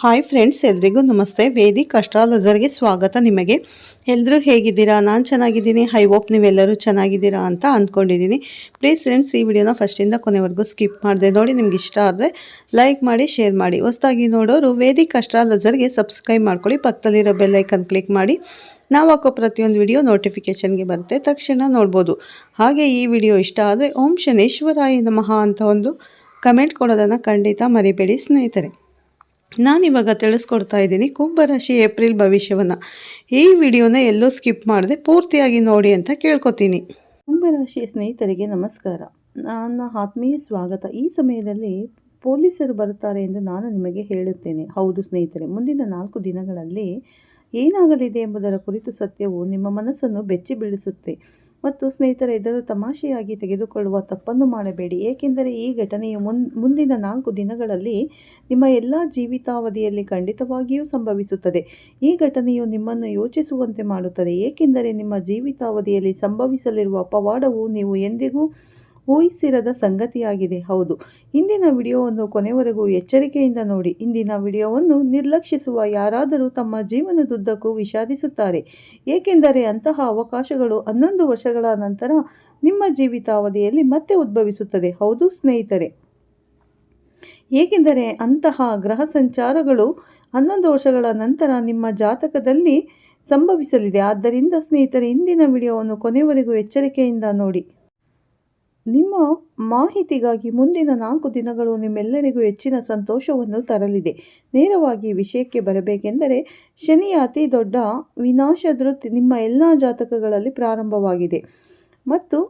Hi friends, ಎಲ್ರಿಗೂ ನಮಸ್ತೆ. Vedic ಅಸ್ಟ್ರಾಲಜರ್ಗೆ ಸ್ವಾಗತ. ನಿಮಗೆ ಎಲ್ಲರೂ ಹೇಗಿದ್ದೀರಾ? ನಾನು ಚೆನ್ನಾಗಿದ್ದೀನಿ. ಐ ಹೋಪ್ ನೀವೆಲ್ಲರೂ ಚೆನ್ನಾಗಿದ್ದೀರಾ ಅಂತ ಅಂದ್ಕೊಂಡಿದ್ದೀನಿ. ಪ್ಲೀಸ್ ಫ್ರೆಂಡ್ಸ್, ಈ ವಿಡಿಯೋನ ಫಸ್ಟಿಂದ ಕೊನೆವರೆಗೂ ಸ್ಕಿಪ್ ಮಾಡಿದೆ ನೋಡಿ. ನಿಮ್ಗೆ ಇಷ್ಟ ಆದರೆ ಲೈಕ್ ಮಾಡಿ, ಶೇರ್ ಮಾಡಿ. ಹೊಸದಾಗಿ ನೋಡೋರು ವೇದಿಕ್ ಅಸ್ಟ್ರಾಲಜರ್ಗೆ ಸಬ್ಸ್ಕ್ರೈಬ್ ಮಾಡ್ಕೊಳ್ಳಿ. ಪಕ್ಕದಲ್ಲಿರೋ ಬೆಲ್ ಐಕನ್ ಕ್ಲಿಕ್ ಮಾಡಿ. ನಾವು ಹಾಕೋ ಪ್ರತಿಯೊಂದು ವಿಡಿಯೋ ನೋಟಿಫಿಕೇಷನ್ಗೆ ಬರುತ್ತೆ, ತಕ್ಷಣ ನೋಡ್ಬೋದು. ಹಾಗೆ ಈ ವಿಡಿಯೋ ಇಷ್ಟ ಆದರೆ ಓಂ ಶನೇಶ್ವರಾಯ ನಮಃ ಅಂತ ಒಂದು ಕಮೆಂಟ್ ಕೊಡೋದನ್ನು ಖಂಡಿತ ಮರಿಬೇಡಿ ಸ್ನೇಹಿತರೆ. ನಾನಿವಾಗ ತಿಳಿಸ್ಕೊಡ್ತಾ ಇದ್ದೀನಿ ಕುಂಭರಾಶಿ ಏಪ್ರಿಲ್ ಭವಿಷ್ಯವನ್ನು. ಈ ವಿಡಿಯೋನ ಎಲ್ಲೂ ಸ್ಕಿಪ್ ಮಾಡದೆ ಪೂರ್ತಿಯಾಗಿ ನೋಡಿ ಅಂತ ಕೇಳ್ಕೊತೀನಿ. ಕುಂಭರಾಶಿಯ ಸ್ನೇಹಿತರಿಗೆ ನಮಸ್ಕಾರ, ನನ್ನ ಆತ್ಮೀಯ ಸ್ವಾಗತ. ಈ ಸಮಯದಲ್ಲಿ ಪೊಲೀಸರು ಬರುತ್ತಾರೆ ಎಂದು ನಾನು ನಿಮಗೆ ಹೇಳುತ್ತೇನೆ. ಹೌದು ಸ್ನೇಹಿತರೆ, ಮುಂದಿನ 4 ದಿನಗಳಲ್ಲಿ ಏನಾಗಲಿದೆ ಎಂಬುದರ ಕುರಿತು ಸತ್ಯವು ನಿಮ್ಮ ಮನಸ್ಸನ್ನು ಬೆಚ್ಚಿ ಬೀಳಿಸುತ್ತೆ. ಮತ್ತು ಸ್ನೇಹಿತರೆ, ಇದನ್ನು ತಮಾಷೆಯಾಗಿ ತೆಗೆದುಕೊಳ್ಳುವ ತಪ್ಪನ್ನು ಮಾಡಬೇಡಿ. ಏಕೆಂದರೆ ಈ ಘಟನೆಯು ಮುಂದಿನ 4 ದಿನಗಳಲ್ಲಿ ನಿಮ್ಮ ಎಲ್ಲ ಜೀವಿತಾವಧಿಯಲ್ಲಿ ಖಂಡಿತವಾಗಿಯೂ ಸಂಭವಿಸುತ್ತದೆ. ಈ ಘಟನೆಯು ನಿಮ್ಮನ್ನು ಯೋಚಿಸುವಂತೆ ಮಾಡುತ್ತದೆ, ಏಕೆಂದರೆ ನಿಮ್ಮ ಜೀವಿತಾವಧಿಯಲ್ಲಿ ಸಂಭವಿಸಲಿರುವ ಪವಾಡವು ನೀವು ಎಂದಿಗೂ ಊಹಿಸಿರದ ಸಂಗತಿಯಾಗಿದೆ. ಹೌದು, ಇಂದಿನ ವಿಡಿಯೋವನ್ನು ಕೊನೆವರೆಗೂ ಎಚ್ಚರಿಕೆಯಿಂದ ನೋಡಿ. ಇಂದಿನ ವಿಡಿಯೋವನ್ನು ನಿರ್ಲಕ್ಷಿಸುವ ಯಾರಾದರೂ ತಮ್ಮ ಜೀವನದುದ್ದಕ್ಕೂ ವಿಷಾದಿಸುತ್ತಾರೆ, ಏಕೆಂದರೆ ಅಂತಹ ಅವಕಾಶಗಳು 11 ವರ್ಷಗಳ ನಂತರ ನಿಮ್ಮ ಜೀವಿತಾವಧಿಯಲ್ಲಿ ಮತ್ತೆ ಉದ್ಭವಿಸುತ್ತದೆ. ಹೌದು ಸ್ನೇಹಿತರೆ, ಏಕೆಂದರೆ ಅಂತಹ ಗ್ರಹ ಸಂಚಾರಗಳು 11 ವರ್ಷಗಳ ನಂತರ ನಿಮ್ಮ ಜಾತಕದಲ್ಲಿ ಸಂಭವಿಸಲಿದೆ. ಆದ್ದರಿಂದ ಸ್ನೇಹಿತರೆ, ಇಂದಿನ ವಿಡಿಯೋವನ್ನು ಕೊನೆವರೆಗೂ ಎಚ್ಚರಿಕೆಯಿಂದ ನೋಡಿ. ನಿಮ್ಮ ಮಾಹಿತಿಗಾಗಿ ಮುಂದಿನ 4 ದಿನಗಳು ನಿಮ್ಮೆಲ್ಲರಿಗೂ ಹೆಚ್ಚಿನ ಸಂತೋಷವನ್ನು ತರಲಿದೆ. ನೇರವಾಗಿ ವಿಷಯಕ್ಕೆ ಬರಬೇಕೆಂದರೆ, ಶನಿಯ ಅತಿ ದೊಡ್ಡ ವಿನಾಶದೃತ್ ನಿಮ್ಮ ಎಲ್ಲ ಜಾತಕಗಳಲ್ಲಿ ಪ್ರಾರಂಭವಾಗಿದೆ. ಮತ್ತು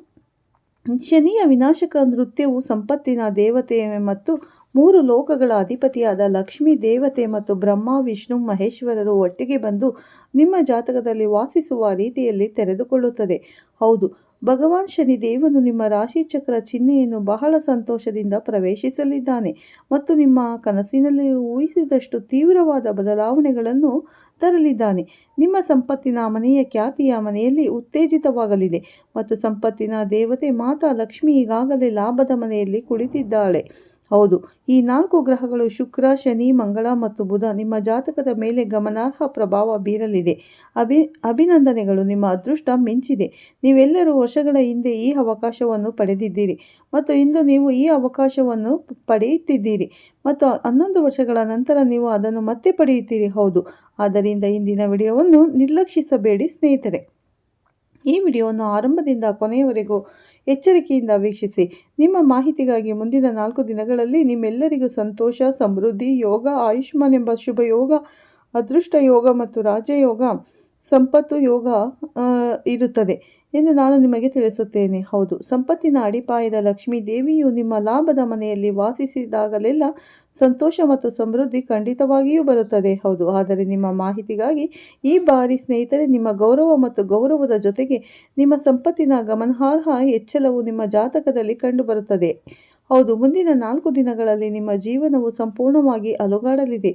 ಶನಿಯ ವಿನಾಶಕ ನೃತ್ಯವು ಸಂಪತ್ತಿನ ದೇವತೆ ಮತ್ತು 3 ಲೋಕಗಳ ಅಧಿಪತಿಯಾದ ಲಕ್ಷ್ಮೀ ದೇವತೆ ಮತ್ತು ಬ್ರಹ್ಮ, ವಿಷ್ಣು, ಮಹೇಶ್ವರರು ಒಟ್ಟಿಗೆ ಬಂದು ನಿಮ್ಮ ಜಾತಕದಲ್ಲಿ ವಾಸಿಸುವ ರೀತಿಯಲ್ಲಿ ತೆರೆದುಕೊಳ್ಳುತ್ತದೆ. ಹೌದು, ಭಗವಾನ್ ಶನಿ ದೇವನು ನಿಮ್ಮ ರಾಶಿಚಕ್ರ ಚಿಹ್ನೆಯನ್ನು ಬಹಳ ಸಂತೋಷದಿಂದ ಪ್ರವೇಶಿಸಲಿದ್ದಾನೆ ಮತ್ತು ನಿಮ್ಮ ಕನಸಿನಲ್ಲಿ ಊಹಿಸಿದಷ್ಟು ತೀವ್ರವಾದ ಬದಲಾವಣೆಗಳನ್ನು ತರಲಿದ್ದಾನೆ. ನಿಮ್ಮ ಸಂಪತ್ತಿನ ಮನೆಯ ಖ್ಯಾತಿಯ ಮನೆಯಲ್ಲಿ ಉತ್ತೇಜಿತವಾಗಲಿದೆ ಮತ್ತು ಸಂಪತ್ತಿನ ದೇವತೆ ಮಾತಾ ಲಕ್ಷ್ಮಿ ಈಗಾಗಲೇ ಲಾಭದ ಮನೆಯಲ್ಲಿ ಕುಳಿತಿದ್ದಾಳೆ. ಹೌದು, ಈ 4 ಗ್ರಹಗಳು ಶುಕ್ರ, ಶನಿ, ಮಂಗಳ ಮತ್ತು ಬುಧ ನಿಮ್ಮ ಜಾತಕದ ಮೇಲೆ ಗಮನಾರ್ಹ ಪ್ರಭಾವ ಬೀರಲಿದೆ. ಅಭಿನಂದನೆಗಳು, ನಿಮ್ಮ ಅದೃಷ್ಟ ಮಿಂಚಿದೆ. ನೀವೆಲ್ಲರೂ ವರ್ಷಗಳ ಹಿಂದೆ ಈ ಅವಕಾಶವನ್ನು ಪಡೆದಿದ್ದೀರಿ ಮತ್ತು ಇಂದು ನೀವು ಈ ಅವಕಾಶವನ್ನು ಪಡೆಯುತ್ತಿದ್ದೀರಿ ಮತ್ತು 11 ವರ್ಷಗಳ ನಂತರ ನೀವು ಅದನ್ನು ಮತ್ತೆ ಪಡೆಯುತ್ತೀರಿ. ಹೌದು, ಆದ್ದರಿಂದ ಇಂದಿನ ವಿಡಿಯೋವನ್ನು ನಿರ್ಲಕ್ಷಿಸಬೇಡಿ ಸ್ನೇಹಿತರೆ. ಈ ವಿಡಿಯೋವನ್ನು ಆರಂಭದಿಂದ ಕೊನೆಯವರೆಗೂ ಎಚ್ಚರಿಕೆಯಿಂದ ವೀಕ್ಷಿಸಿ. ನಿಮ್ಮ ಮಾಹಿತಿಗಾಗಿ ಮುಂದಿನ 4 ದಿನಗಳಲ್ಲಿ ನಿಮ್ಮೆಲ್ಲರಿಗೂ ಸಂತೋಷ, ಸಮೃದ್ಧಿ, ಯೋಗ, ಆಯುಷ್ಮಾನ್ ಎಂಬ ಶುಭ ಯೋಗ, ಅದೃಷ್ಟ ಯೋಗ ಮತ್ತು ರಾಜಯೋಗ, ಸಂಪತ್ತು ಯೋಗ ಇರುತ್ತದೆ ಎಂದು ನಾನು ನಿಮಗೆ ತಿಳಿಸುತ್ತೇನೆ. ಹೌದು, ಸಂಪತ್ತಿನ ಅಡಿಪಾಯದ ಲಕ್ಷ್ಮೀ ದೇವಿಯು ನಿಮ್ಮ ಲಾಭದ ಮನೆಯಲ್ಲಿ ವಾಸಿಸಿದಾಗಲೆಲ್ಲ ಸಂತೋಷ ಮತ್ತು ಸಮೃದ್ಧಿ ಖಂಡಿತವಾಗಿಯೂ ಬರುತ್ತದೆ. ಹೌದು, ಆದರೆ ನಿಮ್ಮ ಮಾಹಿತಿಗಾಗಿ ಈ ಬಾರಿ ಸ್ನೇಹಿತರೆ, ನಿಮ್ಮ ಗೌರವ ಮತ್ತು ಗೌರವದ ಜೊತೆಗೆ ನಿಮ್ಮ ಸಂಪತ್ತಿನ ಗಮನಾರ್ಹ ಹೆಚ್ಚಳವು ನಿಮ್ಮ ಜಾತಕದಲ್ಲಿ ಕಂಡುಬರುತ್ತದೆ. ಹೌದು, ಮುಂದಿನ 4 ದಿನಗಳಲ್ಲಿ ನಿಮ್ಮ ಜೀವನವು ಸಂಪೂರ್ಣವಾಗಿ ಅಲುಗಾಡಲಿದೆ.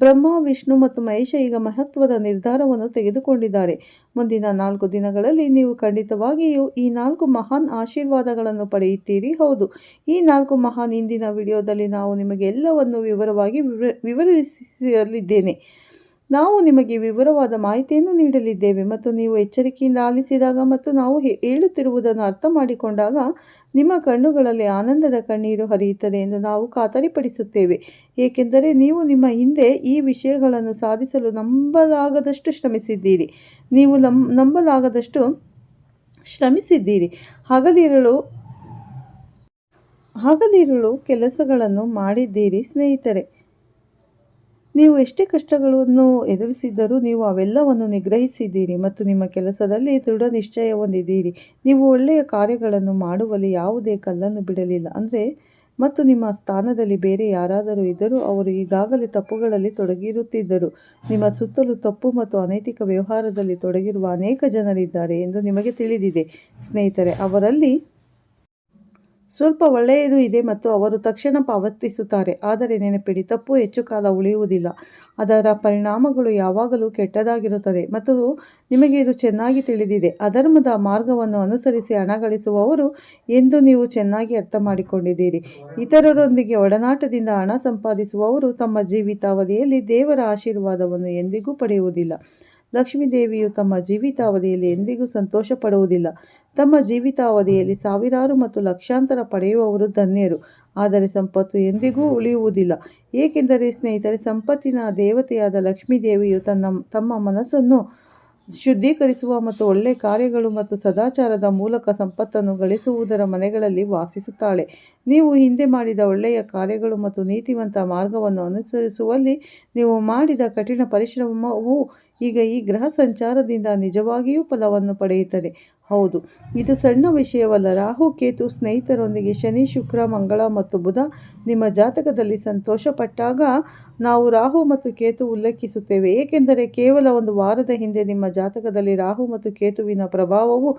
ಬ್ರಹ್ಮ, ವಿಷ್ಣು ಮತ್ತು ಮಹೇಶ ಈಗ ಮಹತ್ವದ ನಿರ್ಧಾರವನ್ನು ತೆಗೆದುಕೊಂಡಿದ್ದಾರೆ. ಮುಂದಿನ 4 ದಿನಗಳಲ್ಲಿ ನೀವು ಖಂಡಿತವಾಗಿಯೂ ಈ 4 ಮಹಾನ್ ಆಶೀರ್ವಾದಗಳನ್ನು ಪಡೆಯುತ್ತೀರಿ. ಹೌದು, ಈ 4 ಮಹಾನ್ ಇಂದಿನ ವಿಡಿಯೋದಲ್ಲಿ ನಾವು ನಿಮಗೆ ಎಲ್ಲವನ್ನು ವಿವರವಾಗಿ ವಿವರಿಸಲಿದ್ದೇನೆ. ನಾವು ನಿಮಗೆ ವಿವರವಾದ ಮಾಹಿತಿಯನ್ನು ನೀಡಲಿದ್ದೇವೆ ಮತ್ತು ನೀವು ಎಚ್ಚರಿಕೆಯಿಂದ ಆಲಿಸಿದಾಗ ಮತ್ತು ನಾವು ಹೇಳುತ್ತಿರುವುದನ್ನು ಅರ್ಥ ಮಾಡಿಕೊಂಡಾಗ ನಿಮ್ಮ ಕಣ್ಣುಗಳಲ್ಲಿ ಆನಂದದ ಕಣ್ಣೀರು ಹರಿಯುತ್ತದೆ ಎಂದು ನಾವು ಖಾತರಿಪಡಿಸುತ್ತೇವೆ. ಏಕೆಂದರೆ ನೀವು ನಿಮ್ಮ ಹಿಂದೆ ಈ ವಿಷಯಗಳನ್ನು ಸಾಧಿಸಲು ನಂಬಲಾಗದಷ್ಟು ಶ್ರಮಿಸಿದ್ದೀರಿ. ಹಗಲಿರುಳು ಕೆಲಸಗಳನ್ನು ಮಾಡಿದ್ದೀರಿ ಸ್ನೇಹಿತರೆ. ನೀವು ಎಷ್ಟೇ ಕಷ್ಟಗಳನ್ನು ಎದುರಿಸಿದ್ದರೂ ನೀವು ಅವೆಲ್ಲವನ್ನು ನಿಗ್ರಹಿಸಿದ್ದೀರಿ ಮತ್ತು ನಿಮ್ಮ ಕೆಲಸದಲ್ಲಿ ದೃಢ ನಿಶ್ಚಯ ಹೊಂದಿದ್ದೀರಿ. ನೀವು ಒಳ್ಳೆಯ ಕಾರ್ಯಗಳನ್ನು ಮಾಡುವಲ್ಲಿ ಯಾವುದೇ ಕಲ್ಲನ್ನು ಬಿಡಲಿಲ್ಲ. ಮತ್ತು ನಿಮ್ಮ ಸ್ಥಾನದಲ್ಲಿ ಬೇರೆ ಯಾರಾದರೂ ಇದ್ದರೂ ಅವರು ಈಗಾಗಲೇ ತಪ್ಪುಗಳಲ್ಲಿ ತೊಡಗಿರುತ್ತಿದ್ದರು. ನಿಮ್ಮ ಸುತ್ತಲೂ ತಪ್ಪು ಮತ್ತು ಅನೈತಿಕ ವ್ಯವಹಾರದಲ್ಲಿ ತೊಡಗಿರುವ ಅನೇಕ ಜನರಿದ್ದಾರೆ ಎಂದು ನಿಮಗೆ ತಿಳಿದಿದೆ ಸ್ನೇಹಿತರೆ. ಅವರಲ್ಲಿ ಸ್ವಲ್ಪ ಒಳ್ಳೆಯದು ಇದೆ ಮತ್ತು ಅವರು ತಕ್ಷಣ ಪಾವತಿಸುತ್ತಾರೆ. ಆದರೆ ನೆನಪಿಡಿ, ತಪ್ಪು ಹೆಚ್ಚು ಕಾಲ ಉಳಿಯುವುದಿಲ್ಲ. ಅದರ ಪರಿಣಾಮಗಳು ಯಾವಾಗಲೂ ಕೆಟ್ಟದಾಗಿರುತ್ತದೆ ಮತ್ತು ನಿಮಗೆ ಇದು ಚೆನ್ನಾಗಿ ತಿಳಿದಿದೆ. ಅಧರ್ಮದ ಮಾರ್ಗವನ್ನು ಅನುಸರಿಸಿ ಹಣ ಗಳಿಸುವವರು ಎಂದು ನೀವು ಚೆನ್ನಾಗಿ ಅರ್ಥ ಮಾಡಿಕೊಂಡಿದ್ದೀರಿ. ಇತರರೊಂದಿಗೆ ಒಡನಾಟದಿಂದ ಹಣ ಸಂಪಾದಿಸುವವರು ತಮ್ಮ ಜೀವಿತಾವಧಿಯಲ್ಲಿ ದೇವರ ಆಶೀರ್ವಾದವನ್ನು ಎಂದಿಗೂ ಪಡೆಯುವುದಿಲ್ಲ. ಲಕ್ಷ್ಮೀ ದೇವಿಯು ತಮ್ಮ ಜೀವಿತಾವಧಿಯಲ್ಲಿ ಎಂದಿಗೂ ಸಂತೋಷ ಪಡುವುದಿಲ್ಲ. ತಮ್ಮ ಜೀವಿತಾವಧಿಯಲ್ಲಿ ಸಾವಿರಾರು ಮತ್ತು ಲಕ್ಷಾಂತರ ಪಡೆಯುವವರು ಧನ್ಯರು, ಆದರೆ ಸಂಪತ್ತು ಎಂದಿಗೂ ಉಳಿಯುವುದಿಲ್ಲ. ಏಕೆಂದರೆ ಸ್ನೇಹಿತರೆ, ಸಂಪತ್ತಿನ ದೇವತೆಯಾದ ಲಕ್ಷ್ಮೀ ದೇವಿಯು ತಮ್ಮ ಮನಸ್ಸನ್ನು ಶುದ್ಧೀಕರಿಸುವ ಮತ್ತು ಒಳ್ಳೆಯ ಕಾರ್ಯಗಳು ಮತ್ತು ಸದಾಚಾರದ ಮೂಲಕ ಸಂಪತ್ತನ್ನು ಗಳಿಸುವುದರ ಮನೆಗಳಲ್ಲಿ ವಾಸಿಸುತ್ತಾಳೆ. ನೀವು ಹಿಂದೆ ಮಾಡಿದ ಒಳ್ಳೆಯ ಕಾರ್ಯಗಳು ಮತ್ತು ನೀತಿವಂತ ಮಾರ್ಗವನ್ನು ಅನುಸರಿಸುವಲ್ಲಿ ನೀವು ಮಾಡಿದ ಕಠಿಣ ಪರಿಶ್ರಮವು ಈಗ ಈ ಗ್ರಹ ಸಂಚಾರದಿಂದ ನಿಜವಾಗಿಯೂ ಫಲವನ್ನು ಪಡೆಯುತ್ತದೆ. ಹೌದು, ಇದು ಸಣ್ಣ ವಿಷಯವಲ್ಲ. ರಾಹು ಕೇತು ಸ್ನೇಹಿತರೊಂದಿಗೆ ಶನಿ ಶುಕ್ರ ಮಂಗಳ ಮತ್ತು ಬುಧ ನಿಮ್ಮ ಜಾತಕದಲ್ಲಿ ಸಂತೋಷಪಟ್ಟಾಗ ನಾವು ರಾಹು ಮತ್ತು ಕೇತು ಉಲ್ಲೇಖಿಸುತ್ತೇವೆ, ಏಕೆಂದರೆ ಕೇವಲ ಒಂದು ವಾರದ ಹಿಂದೆ ನಿಮ್ಮ ಜಾತಕದಲ್ಲಿ ರಾಹು ಮತ್ತು ಕೇತುವಿನ ಪ್ರಭಾವವು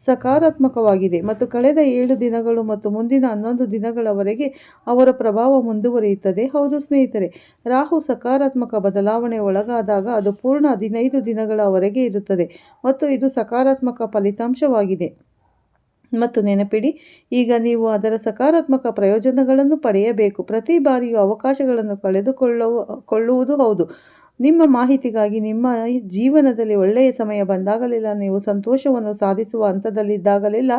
ಸಕಾರಾತ್ಮಕವಾಗಿದೆ ಮತ್ತು ಕಳೆದ 7 ದಿನಗಳು ಮತ್ತು ಮುಂದಿನ 11 ದಿನಗಳವರೆಗೆ ಅವರ ಪ್ರಭಾವ ಮುಂದುವರಿಯುತ್ತದೆ. ಹೌದು ಸ್ನೇಹಿತರೆ, ರಾಹು ಸಕಾರಾತ್ಮಕ ಬದಲಾವಣೆ ಒಳಗಾದಾಗ ಅದು ಪೂರ್ಣ 15 ದಿನಗಳವರೆಗೆ ಇರುತ್ತದೆ ಮತ್ತು ಇದು ಸಕಾರಾತ್ಮಕ ಫಲಿತಾಂಶವಾಗಿದೆ. ಮತ್ತು ನೆನಪಿಡಿ, ಈಗ ನೀವು ಅದರ ಸಕಾರಾತ್ಮಕ ಪ್ರಯೋಜನಗಳನ್ನು ಪಡೆಯಬೇಕು. ಪ್ರತಿ ಬಾರಿಯೂ ಅವಕಾಶಗಳನ್ನು ಕಳೆದುಕೊಳ್ಳುವುದು ಹೌದು. ನಿಮ್ಮ ಮಾಹಿತಿಗಾಗಿ, ನಿಮ್ಮ ಜೀವನದಲ್ಲಿ ಒಳ್ಳೆಯ ಸಮಯ ಬಂದಾಗಲೆಲ್ಲ, ನೀವು ಸಂತೋಷವನ್ನು ಸಾಧಿಸುವ ಹಂತದಲ್ಲಿದ್ದಾಗಲೆಲ್ಲ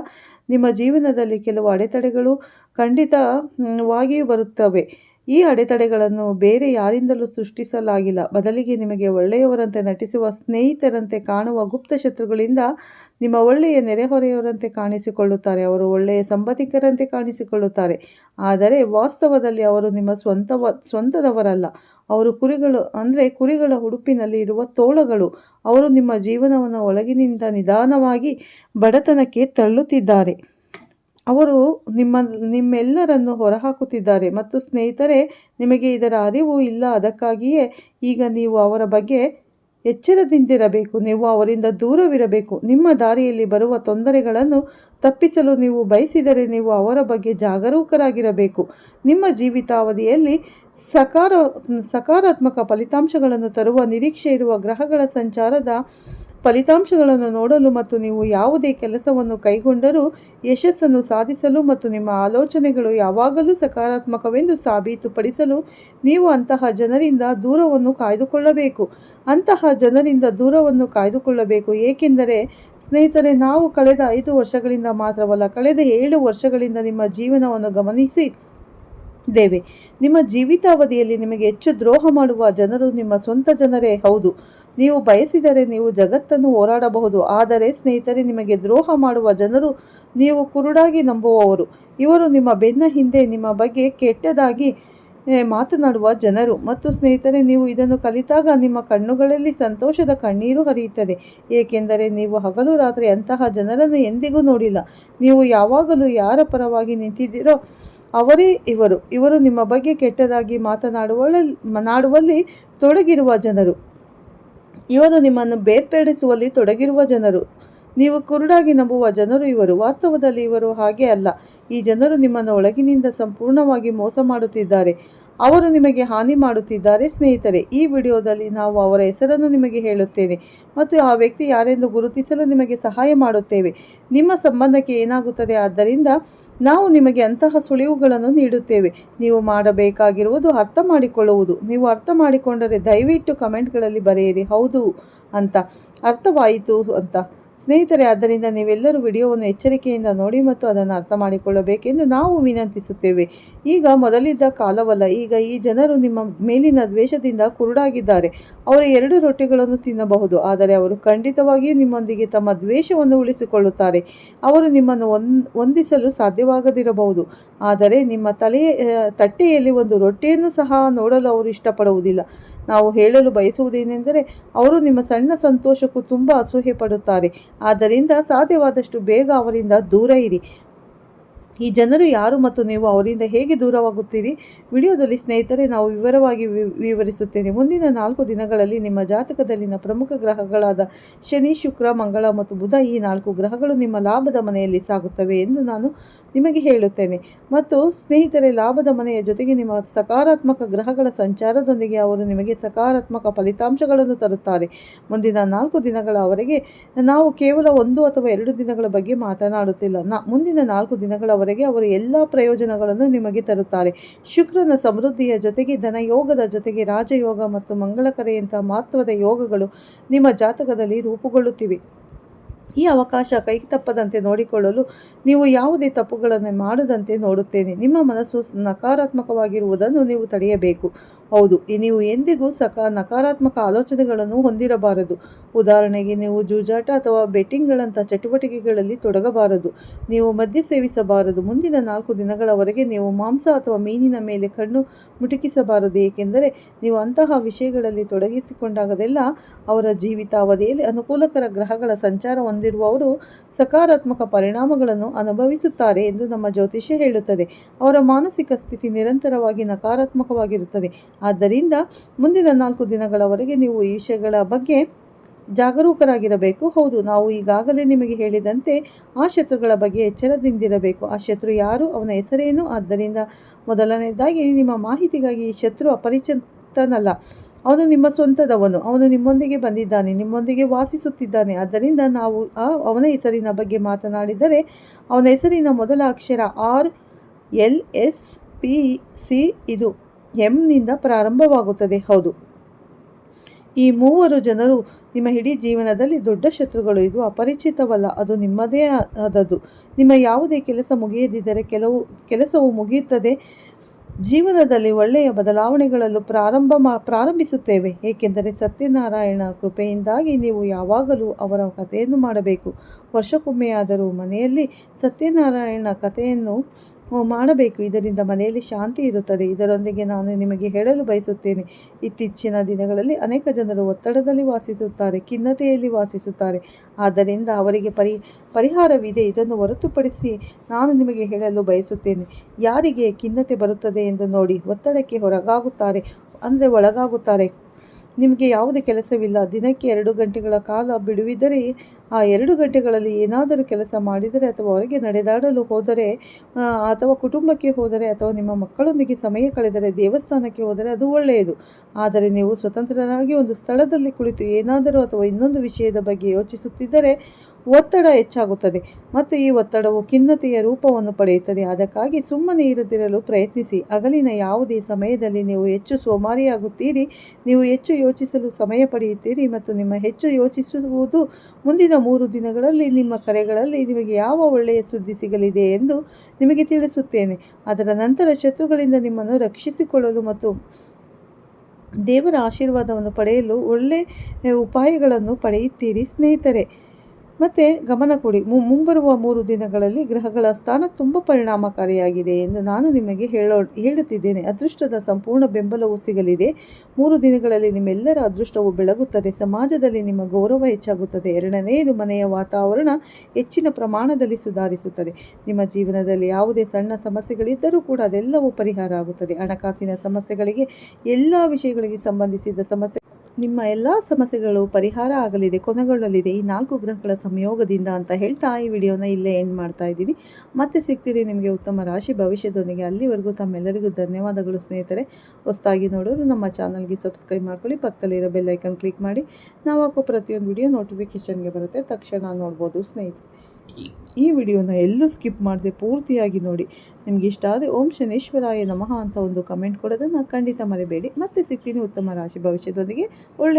ನಿಮ್ಮ ಜೀವನದಲ್ಲಿ ಕೆಲವು ಅಡೆತಡೆಗಳು ಖಂಡಿತವಾಗಿಯೂ ಬರುತ್ತವೆ. ಈ ಅಡೆತಡೆಗಳನ್ನು ಬೇರೆ ಯಾರಿಂದಲೂ ಸೃಷ್ಟಿಸಲಾಗಿಲ್ಲ. ಬದಲಿಗೆ ನಿಮಗೆ ಒಳ್ಳೆಯವರಂತೆ ನಟಿಸುವ, ಸ್ನೇಹಿತರಂತೆ ಕಾಣುವ ಗುಪ್ತ ಶತ್ರುಗಳಿಂದ ನಿಮ್ಮ ಒಳ್ಳೆಯ ನೆರೆಹೊರೆಯವರಂತೆ ಕಾಣಿಸಿಕೊಳ್ಳುತ್ತಾರೆ. ಅವರು ಒಳ್ಳೆಯ ಸಂಬಂಧಿಕರಂತೆ ಕಾಣಿಸಿಕೊಳ್ಳುತ್ತಾರೆ, ಆದರೆ ವಾಸ್ತವದಲ್ಲಿ ಅವರು ನಿಮ್ಮ ಸ್ವಂತದವರಲ್ಲ. ಅವರು ಕುರಿಗಳ ಉಡುಪಿನಲ್ಲಿ ಇರುವ ತೋಳಗಳು. ಅವರು ನಿಮ್ಮ ಜೀವನವನ್ನು ಒಳಗಿನಿಂದ ನಿಧಾನವಾಗಿ ಬಡತನಕ್ಕೆ ತಳ್ಳುತ್ತಿದ್ದಾರೆ. ಅವರು ನಿಮ್ಮೆಲ್ಲರನ್ನು ಹೊರಹಾಕುತ್ತಿದ್ದಾರೆ ಮತ್ತು ಸ್ನೇಹಿತರೆ, ನಿಮಗೆ ಇದರ ಅರಿವು ಇಲ್ಲ. ಅದಕ್ಕಾಗಿಯೇ ಈಗ ನೀವು ಅವರ ಬಗ್ಗೆ ಎಚ್ಚರದಿಂದಿರಬೇಕು. ನೀವು ಅವರಿಂದ ದೂರವಿರಬೇಕು. ನಿಮ್ಮ ದಾರಿಯಲ್ಲಿ ಬರುವ ತೊಂದರೆಗಳನ್ನು ತಪ್ಪಿಸಲು ನೀವು ಬಯಸಿದರೆ ನೀವು ಅವರ ಬಗ್ಗೆ ಜಾಗರೂಕರಾಗಿರಬೇಕು. ನಿಮ್ಮ ಜೀವಿತಾವಧಿಯಲ್ಲಿ ಸಕಾರಾತ್ಮಕ ಫಲಿತಾಂಶಗಳನ್ನು ತರುವ ನಿರೀಕ್ಷೆ ಇರುವ ಗ್ರಹಗಳ ಸಂಚಾರದ ಫಲಿತಾಂಶಗಳನ್ನು ನೋಡಲು ಮತ್ತು ನೀವು ಯಾವುದೇ ಕೆಲಸವನ್ನು ಕೈಗೊಂಡರೂ ಯಶಸ್ಸನ್ನು ಸಾಧಿಸಲು ಮತ್ತು ನಿಮ್ಮ ಆಲೋಚನೆಗಳು ಯಾವಾಗಲೂ ಸಕಾರಾತ್ಮಕವೆಂದು ಸಾಬೀತುಪಡಿಸಲು ನೀವು ಅಂತಹ ಜನರಿಂದ ದೂರವನ್ನು ಕಾಯ್ದುಕೊಳ್ಳಬೇಕು. ಏಕೆಂದರೆ ಸ್ನೇಹಿತರೆ, ನಾವು ಕಳೆದ 5 ವರ್ಷಗಳಿಂದ ಮಾತ್ರವಲ್ಲ, ಕಳೆದ 7 ವರ್ಷಗಳಿಂದ ನಿಮ್ಮ ಜೀವನವನ್ನು ಗಮನಿಸಿದ್ದೇವೆ. ನಿಮ್ಮ ಜೀವಿತಾವಧಿಯಲ್ಲಿ ನಿಮಗೆ ಹೆಚ್ಚು ದ್ರೋಹ ಮಾಡುವ ಜನರು ನಿಮ್ಮ ಸ್ವಂತ ಜನರೇ. ಹೌದು, ನೀವು ಬಯಸಿದರೆ ನೀವು ಜಗತ್ತನ್ನು ಹೋರಾಡಬಹುದು, ಆದರೆ ಸ್ನೇಹಿತರೆ, ನಿಮಗೆ ದ್ರೋಹ ಮಾಡುವ ಜನರು ನೀವು ಕುರುಡಾಗಿ ನಂಬುವವರು. ಇವರು ನಿಮ್ಮ ಬೆನ್ನ ಹಿಂದೆ ನಿಮ್ಮ ಬಗ್ಗೆ ಕೆಟ್ಟದಾಗಿ ಮಾತನಾಡುವ ಜನರು. ಮತ್ತು ಸ್ನೇಹಿತರೆ, ನೀವು ಇದನ್ನು ಕಲಿತಾಗ ನಿಮ್ಮ ಕಣ್ಣುಗಳಲ್ಲಿ ಸಂತೋಷದ ಕಣ್ಣೀರು ಹರಿಯುತ್ತದೆ, ಏಕೆಂದರೆ ನೀವು ಹಗಲು ರಾತ್ರಿ ಅಂತಹ ಜನರನ್ನು ಎಂದಿಗೂ ನೋಡಿಲ್ಲ. ನೀವು ಯಾವಾಗಲೂ ಯಾರ ಪರವಾಗಿ ನಿಂತಿದ್ದೀರೋ ಅವರೇ ಇವರು ನಿಮ್ಮ ಬಗ್ಗೆ ಕೆಟ್ಟದಾಗಿ ಮಾತನಾಡುವಲ್ಲಿ ತೊಡಗಿರುವ ಜನರು. ಇವರು ನಿಮ್ಮನ್ನು ಬೇರ್ಪಡಿಸುವಲ್ಲಿ ತೊಡಗಿರುವ ಜನರು. ನೀವು ಕುರುಡಾಗಿ ನಂಬುವ ಜನರು ಇವರು. ವಾಸ್ತವದಲ್ಲಿ ಇವರು ಹಾಗೆ ಅಲ್ಲ. ಈ ಜನರು ನಿಮ್ಮನ್ನು ಒಳಗಿನಿಂದ ಸಂಪೂರ್ಣವಾಗಿ ಮೋಸ ಮಾಡುತ್ತಿದ್ದಾರೆ. ಅವರು ನಿಮಗೆ ಹಾನಿ ಮಾಡುತ್ತಿದ್ದಾರೆ. ಸ್ನೇಹಿತರೆ, ಈ ವಿಡಿಯೋದಲ್ಲಿ ನಾವು ಅವರ ಹೆಸರನ್ನು ನಿಮಗೆ ಹೇಳುತ್ತೇನೆ ಮತ್ತು ಆ ವ್ಯಕ್ತಿ ಯಾರೆಂದು ಗುರುತಿಸಲು ನಿಮಗೆ ಸಹಾಯ ಮಾಡುತ್ತೇವೆ. ನಿಮ್ಮ ಸಂಬಂಧಕ್ಕೆ ಏನಾಗುತ್ತದೆ, ಆದ್ದರಿಂದ ನಾವು ನಿಮಗೆ ಅಂತಹ ಸುಳಿವುಗಳನ್ನು ನೀಡುತ್ತೇವೆ. ನೀವು ಮಾಡಬೇಕಾಗಿರುವುದು ಅರ್ಥ ಮಾಡಿಕೊಳ್ಳುವುದು. ನೀವು ಅರ್ಥ ಮಾಡಿಕೊಂಡರೆ ದಯವಿಟ್ಟು ಕಮೆಂಟ್ಗಳಲ್ಲಿ ಬರೆಯಿರಿ ಹೌದು ಅಂತ, ಅರ್ಥವಾಯಿತು ಅಂತ. ಸ್ನೇಹಿತರೆ, ಆದ್ದರಿಂದ ನೀವೆಲ್ಲರೂ ವಿಡಿಯೋವನ್ನು ಎಚ್ಚರಿಕೆಯಿಂದ ನೋಡಿ ಮತ್ತು ಅದನ್ನು ಅರ್ಥ ಮಾಡಿಕೊಳ್ಳಬೇಕೆಂದು ನಾವು ವಿನಂತಿಸುತ್ತೇವೆ. ಈಗ ಮೊದಲಿದ್ದ ಕಾಲವಲ್ಲ. ಈಗ ಈ ಜನರು ನಿಮ್ಮ ಮೇಲಿನ ದ್ವೇಷದಿಂದ ಕುರುಡಾಗಿದ್ದಾರೆ. ಅವರು 2 ರೊಟ್ಟಿಗಳನ್ನು ತಿನ್ನಬಹುದು, ಆದರೆ ಅವರು ಖಂಡಿತವಾಗಿಯೂ ನಿಮ್ಮೊಂದಿಗೆ ತಮ್ಮ ದ್ವೇಷವನ್ನು ಉಳಿಸಿಕೊಳ್ಳುತ್ತಾರೆ. ಅವರು ನಿಮ್ಮನ್ನು ಹೊಂದಿಸಲು ಸಾಧ್ಯವಾಗದಿರಬಹುದು, ಆದರೆ ನಿಮ್ಮ ತಟ್ಟೆಯಲ್ಲಿ ಒಂದು ರೊಟ್ಟಿಯನ್ನು ಸಹ ನೋಡಲು ಅವರು ಇಷ್ಟಪಡುವುದಿಲ್ಲ. ನಾವು ಹೇಳಲು ಬಯಸುವುದೇನೆಂದರೆ, ಅವರು ನಿಮ್ಮ ಸಣ್ಣ ಸಂತೋಷಕ್ಕೂ ತುಂಬ ಅಸೂಯೆ ಪಡುತ್ತಾರೆ. ಆದ್ದರಿಂದ ಸಾಧ್ಯವಾದಷ್ಟು ಬೇಗ ಅವರಿಂದ ದೂರ ಇರಿ. ಈ ಜನರು ಯಾರು ಮತ್ತು ನೀವು ಅವರಿಂದ ಹೇಗೆ ದೂರವಾಗುತ್ತೀರಿ, ವಿಡಿಯೋದಲ್ಲಿ ಸ್ನೇಹಿತರೆ ನಾವು ವಿವರವಾಗಿ ವಿವರಿಸುತ್ತೇನೆ. ಮುಂದಿನ 4 ದಿನಗಳಲ್ಲಿ ನಿಮ್ಮ ಜಾತಕದಲ್ಲಿನ ಪ್ರಮುಖ ಗ್ರಹಗಳಾದ ಶನಿ ಶುಕ್ರ ಮಂಗಳ ಮತ್ತು ಬುಧ, ಈ 4 ಗ್ರಹಗಳು ನಿಮ್ಮ ಲಾಭದ ಮನೆಯಲ್ಲಿ ಸಾಗುತ್ತವೆ ಎಂದು ನಾನು ನಿಮಗೆ ಹೇಳುತ್ತೇನೆ. ಮತ್ತು ಸ್ನೇಹಿತರೆ, ಲಾಭದ ಮನೆಯ ಜೊತೆಗೆ ನಿಮ್ಮ ಸಕಾರಾತ್ಮಕ ಗ್ರಹಗಳ ಸಂಚಾರದೊಂದಿಗೆ ಅವರು ನಿಮಗೆ ಸಕಾರಾತ್ಮಕ ಫಲಿತಾಂಶಗಳನ್ನು ತರುತ್ತಾರೆ. ಮುಂದಿನ 4 ದಿನಗಳವರೆಗೆ ನಾವು ಕೇವಲ 1 ಅಥವಾ 2 ದಿನಗಳ ಬಗ್ಗೆ ಮಾತನಾಡುತ್ತಿಲ್ಲ. ಮುಂದಿನ 4 ದಿನಗಳವರೆಗೆ ಅವರು ಎಲ್ಲ ಪ್ರಯೋಜನಗಳನ್ನು ನಿಮಗೆ ತರುತ್ತಾರೆ. ಶುಕ್ರನ ಸಮೃದ್ಧಿಯ ಜೊತೆಗೆ ಧನಯೋಗದ ಜೊತೆಗೆ ರಾಜಯೋಗ ಮತ್ತು ಮಂಗಳಕರೆಯಂತಹ ಮಹತ್ವದ ಯೋಗಗಳು ನಿಮ್ಮ ಜಾತಕದಲ್ಲಿ ರೂಪುಗೊಳ್ಳುತ್ತಿವೆ. ಈ ಅವಕಾಶ ಕೈತಪ್ಪದಂತೆ ನೋಡಿಕೊಳ್ಳಲು ನೀವು ಯಾವುದೇ ತಪ್ಪುಗಳನ್ನು ಮಾಡದಂತೆ ನೋಡುತ್ತೇನೆ. ನಿಮ್ಮ ಮನಸ್ಸು ನಕಾರಾತ್ಮಕವಾಗಿರುವುದನ್ನು ನೀವು ತಡೆಯಬೇಕು. ಹೌದು, ನೀವು ಎಂದಿಗೂ ನಕಾರಾತ್ಮಕ ಆಲೋಚನೆಗಳನ್ನು ಹೊಂದಿರಬಾರದು. ಉದಾಹರಣೆಗೆ, ನೀವು ಜೂಜಾಟ ಅಥವಾ ಬೆಟ್ಟಿಂಗ್ಗಳಂಥ ಚಟುವಟಿಕೆಗಳಲ್ಲಿ ತೊಡಗಬಾರದು. ನೀವು ಮದ್ಯ ಸೇವಿಸಬಾರದು. ಮುಂದಿನ 4 ದಿನಗಳವರೆಗೆ ನೀವು ಮಾಂಸ ಅಥವಾ ಮೀನಿನ ಮೇಲೆ ಕಣ್ಣು ಮುಟುಕಿಸಬಾರದು. ಏಕೆಂದರೆ ನೀವು ಅಂತಹ ವಿಷಯಗಳಲ್ಲಿ ತೊಡಗಿಸಿಕೊಂಡಾಗಲೆಲ್ಲ ಅವರ ಜೀವಿತಾವಧಿಯಲ್ಲಿ ಅನುಕೂಲಕರ ಗ್ರಹಗಳ ಸಂಚಾರ ಹೊಂದಿರುವವರು ಸಕಾರಾತ್ಮಕ ಪರಿಣಾಮಗಳನ್ನು ಅನುಭವಿಸುತ್ತಾರೆ ಎಂದು ನಮ್ಮ ಜ್ಯೋತಿಷ್ಯ ಹೇಳುತ್ತದೆ. ಅವರ ಮಾನಸಿಕ ಸ್ಥಿತಿ ನಿರಂತರವಾಗಿ ನಕಾರಾತ್ಮಕವಾಗಿರುತ್ತದೆ. ಆದ್ದರಿಂದ ಮುಂದಿನ 4 ದಿನಗಳವರೆಗೆ ನೀವು ಈ ವಿಷಯಗಳ ಬಗ್ಗೆ ಜಾಗರೂಕರಾಗಿರಬೇಕು. ಹೌದು, ನಾವು ಈಗಾಗಲೇ ನಿಮಗೆ ಹೇಳಿದಂತೆ ಆ ಶತ್ರುಗಳ ಬಗ್ಗೆ ಎಚ್ಚರದಿಂದಿರಬೇಕು. ಆ ಶತ್ರು ಯಾರು, ಅವನ ಹೆಸರೇನು? ಆದ್ದರಿಂದ ಮೊದಲನೇದಾಗಿ ನಿಮ್ಮ ಮಾಹಿತಿಗಾಗಿ, ಈ ಶತ್ರು ಅಪರಿಚಿತನಲ್ಲ. ಅವನು ನಿಮ್ಮ ಸ್ವಂತದವನು. ಅವನು ನಿಮ್ಮೊಂದಿಗೆ ಬಂದಿದ್ದಾನೆ, ನಿಮ್ಮೊಂದಿಗೆ ವಾಸಿಸುತ್ತಿದ್ದಾನೆ. ಆದ್ದರಿಂದ ನಾವು ಅವನ ಹೆಸರಿನ ಬಗ್ಗೆ ಮಾತನಾಡಿದರೆ, ಅವನ ಹೆಸರಿನ ಮೊದಲ ಅಕ್ಷರ RLSPC, ಇದು ಎಂನಿಂದ ಪ್ರಾರಂಭವಾಗುತ್ತದೆ. ಹೌದು, ಈ 3 ಜನರು ನಿಮ್ಮ ಇಡೀ ಜೀವನದಲ್ಲಿ ದೊಡ್ಡ ಶತ್ರುಗಳು. ಇದು ಅಪರಿಚಿತವಲ್ಲ, ಅದು ನಿಮ್ಮದೇ ಆದದ್ದು. ನಿಮ್ಮ ಯಾವುದೇ ಕೆಲಸ ಮುಗಿಯದಿದ್ದರೆ ಕೆಲಸವು ಮುಗಿಯುತ್ತದೆ. ಜೀವನದಲ್ಲಿ ಒಳ್ಳೆಯ ಬದಲಾವಣೆಗಳಲ್ಲೂ ಪ್ರಾರಂಭಿಸುತ್ತೇವೆ. ಏಕೆಂದರೆ ಸತ್ಯನಾರಾಯಣ ಕೃಪೆಯಿಂದಾಗಿ ನೀವು ಯಾವಾಗಲೂ ಅವರ ಕಥೆಯನ್ನು ಮಾಡಬೇಕು. ವರ್ಷಕ್ಕೊಮ್ಮೆಯಾದರೂ ಮನೆಯಲ್ಲಿ ಸತ್ಯನಾರಾಯಣ ಕಥೆಯನ್ನು ಮಾಡಬೇಕು. ಇದರಿಂದ ಮನೆಯಲ್ಲಿ ಶಾಂತಿ ಇರುತ್ತದೆ. ಇದರೊಂದಿಗೆ ನಾನು ನಿಮಗೆ ಹೇಳಲು ಬಯಸುತ್ತೇನೆ, ಇತ್ತೀಚಿನ ದಿನಗಳಲ್ಲಿ ಅನೇಕ ಜನರು ಒತ್ತಡದಲ್ಲಿ ವಾಸಿಸುತ್ತಾರೆ, ಖಿನ್ನತೆಯಲ್ಲಿ ವಾಸಿಸುತ್ತಾರೆ. ಆದ್ದರಿಂದ ಅವರಿಗೆ ಪರಿಹಾರವಿದೆ. ಇದನ್ನು ಹೊರತುಪಡಿಸಿ ನಾನು ನಿಮಗೆ ಹೇಳಲು ಬಯಸುತ್ತೇನೆ, ಯಾರಿಗೆ ಖಿನ್ನತೆ ಬರುತ್ತದೆ ಎಂದು ನೋಡಿ, ಒತ್ತಡಕ್ಕೆ ಒಳಗಾಗುತ್ತಾರೆ. ನಿಮಗೆ ಯಾವುದೇ ಕೆಲಸವಿಲ್ಲ, ದಿನಕ್ಕೆ 2 ಗಂಟೆಗಳ ಕಾಲ ಬಿಡುವಿದ್ದರೆ ಆ 2 ಗಂಟೆಗಳಲ್ಲಿ ಏನಾದರೂ ಕೆಲಸ ಮಾಡಿದರೆ, ಅಥವಾ ಹೊರಗೆ ನಡೆದಾಡಲು ಹೋದರೆ, ಅಥವಾ ಕುಟುಂಬಕ್ಕೆ ಹೋದರೆ, ಅಥವಾ ನಿಮ್ಮ ಮಕ್ಕಳೊಂದಿಗೆ ಸಮಯ ಕಳೆದರೆ, ದೇವಸ್ಥಾನಕ್ಕೆ ಹೋದರೆ ಅದು ಒಳ್ಳೆಯದು. ಆದರೆ ನೀವು ಸ್ವತಂತ್ರರಾಗಿ ಒಂದು ಸ್ಥಳದಲ್ಲಿ ಕುಳಿತು ಏನಾದರೂ ಅಥವಾ ಇನ್ನೊಂದು ವಿಷಯದ ಬಗ್ಗೆ ಯೋಚಿಸುತ್ತಿದ್ದರೆ ಒತ್ತಡ ಹೆಚ್ಚಾಗುತ್ತದೆ ಮತ್ತು ಈ ಒತ್ತಡವು ಖಿನ್ನತೆಯ ರೂಪವನ್ನು ಪಡೆಯುತ್ತದೆ. ಅದಕ್ಕಾಗಿ ಸುಮ್ಮನೆ ಇರದಿರಲು ಪ್ರಯತ್ನಿಸಿ. ಹಗಲಿನ ಯಾವುದೇ ಸಮಯದಲ್ಲಿ ನೀವು ಹೆಚ್ಚು ಸೋಮಾರಿಯಾಗುತ್ತೀರಿ, ನೀವು ಹೆಚ್ಚು ಯೋಚಿಸಲು ಸಮಯ ಪಡೆಯುತ್ತೀರಿ ಮತ್ತು ನಿಮ್ಮ ಹೆಚ್ಚು ಯೋಚಿಸುವುದು ಮುಂದಿನ 3 ದಿನಗಳಲ್ಲಿ ನಿಮ್ಮ ಕರೆಗಳಲ್ಲಿ ನಿಮಗೆ ಯಾವ ಒಳ್ಳೆಯ ಸುದ್ದಿ ಸಿಗಲಿದೆ ಎಂದು ನಿಮಗೆ ತಿಳಿಸುತ್ತೇನೆ. ಅದರ ನಂತರ ಶತ್ರುಗಳಿಂದ ನಿಮ್ಮನ್ನು ರಕ್ಷಿಸಿಕೊಳ್ಳಲು ಮತ್ತು ದೇವರ ಆಶೀರ್ವಾದವನ್ನು ಪಡೆಯಲು ಒಳ್ಳೆಯ ಉಪಾಯಗಳನ್ನು ಪಡೆಯುತ್ತೀರಿ ಸ್ನೇಹಿತರೆ. ಮತ್ತು ಗಮನ ಕೊಡಿ, ಮುಂಬರುವ 3 ದಿನಗಳಲ್ಲಿ ಗ್ರಹಗಳ ಸ್ಥಾನ ತುಂಬ ಪರಿಣಾಮಕಾರಿಯಾಗಿದೆ ಎಂದು ನಾನು ನಿಮಗೆ ಹೇಳುತ್ತಿದ್ದೇನೆ. ಅದೃಷ್ಟದ ಸಂಪೂರ್ಣ ಬೆಂಬಲವು ಸಿಗಲಿದೆ. 3 ದಿನಗಳಲ್ಲಿ ನಿಮ್ಮೆಲ್ಲರ ಅದೃಷ್ಟವು ಬೆಳಗುತ್ತದೆ. ಸಮಾಜದಲ್ಲಿ ನಿಮ್ಮ ಗೌರವ ಹೆಚ್ಚಾಗುತ್ತದೆ. 2ನೇದು, ಮನೆಯ ವಾತಾವರಣ ಹೆಚ್ಚಿನ ಪ್ರಮಾಣದಲ್ಲಿ ಸುಧಾರಿಸುತ್ತದೆ. ನಿಮ್ಮ ಜೀವನದಲ್ಲಿ ಯಾವುದೇ ಸಣ್ಣ ಸಮಸ್ಯೆಗಳಿದ್ದರೂ ಕೂಡ ಅದೆಲ್ಲವೂ ಪರಿಹಾರ ಆಗುತ್ತದೆ. ಹಣಕಾಸಿನ ಸಮಸ್ಯೆಗಳಿಗೆ, ಎಲ್ಲ ವಿಷಯಗಳಿಗೆ ಸಂಬಂಧಿಸಿದ ನಿಮ್ಮ ಎಲ್ಲ ಸಮಸ್ಯೆಗಳು ಪರಿಹಾರ ಆಗಲಿದೆ, ಕೊನೆಗೊಳ್ಳಲಿದೆ ಈ 4 ಗ್ರಹಗಳ ಸಂಯೋಗದಿಂದ ಅಂತ ಹೇಳ್ತಾ ಈ ವಿಡಿಯೋನ ಇಲ್ಲೇ ಎಂಡ್ ಮಾಡ್ತಾ ಇದ್ದೀನಿ. ಮತ್ತೆ ಸಿಗ್ತೀರಿ ನಿಮಗೆ ಉತ್ತಮ ರಾಶಿ ಭವಿಷ್ಯದೊಂದಿಗೆ. ಅಲ್ಲಿವರೆಗೂ ತಮ್ಮೆಲ್ಲರಿಗೂ ಧನ್ಯವಾದಗಳು ಸ್ನೇಹಿತರೆ. ಹೊಸದಾಗಿ ನೋಡೋರು ನಮ್ಮ ಚಾನಲ್ಗೆ ಸಬ್ಸ್ಕ್ರೈಬ್ ಮಾಡ್ಕೊಳ್ಳಿ, ಪಕ್ಕದಲ್ಲಿರೋ ಬೆಲ್ ಐಕನ್ ಕ್ಲಿಕ್ ಮಾಡಿ. ನಾವು ಹಾಕೋ ಪ್ರತಿಯೊಂದು ವಿಡಿಯೋ ನೋಟಿಫಿಕೇಷನ್ಗೆ ಬರುತ್ತೆ, ತಕ್ಷಣ ನೋಡ್ಬೋದು ಸ್ನೇಹಿತರೆ. ಈ ವಿಡಿಯೋನ ಎಲ್ಲೂ ಸ್ಕಿಪ್ ಮಾಡದೆ ಪೂರ್ತಿಯಾಗಿ ನೋಡಿ. ನಿಮ್ಗೆ ಇಷ್ಟ ಆದರೆ ಓಂ ಶನೇಶ್ವರಾಯ ನಮಃ ಅಂತ ಒಂದು ಕಮೆಂಟ್ ಕೊಡೋದನ್ನು ಖಂಡಿತ ಮರಿಬೇಡಿ. ಮತ್ತೆ ಸಿಗ್ತೀನಿ ಉತ್ತಮ ರಾಶಿ ಭವಿಷ್ಯದೊಂದಿಗೆ. ಒಳ್ಳೆ